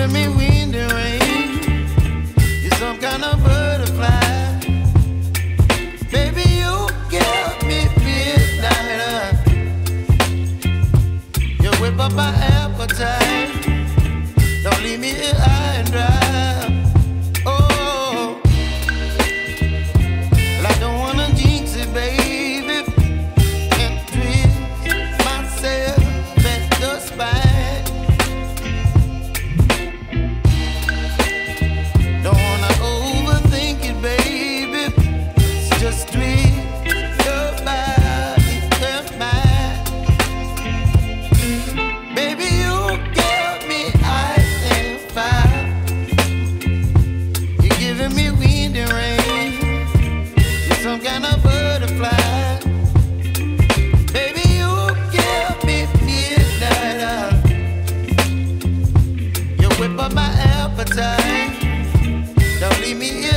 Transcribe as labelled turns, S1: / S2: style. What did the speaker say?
S1: giving me wind and rain. You're some kind of butterfly. Baby, you give me midnight. You whip up my appetite. Don't leave me here high and dry. Oh, well, I don't wanna jinx it, baby, and twist myself at the spine. Don't wanna overthink it, baby. It's just twist your body and mine. Baby, you give me ice and fire. You're giving me wind and rain. You're some kind of butterfly. Baby, you give me midnight. You whip up my appetite. Don't leave me here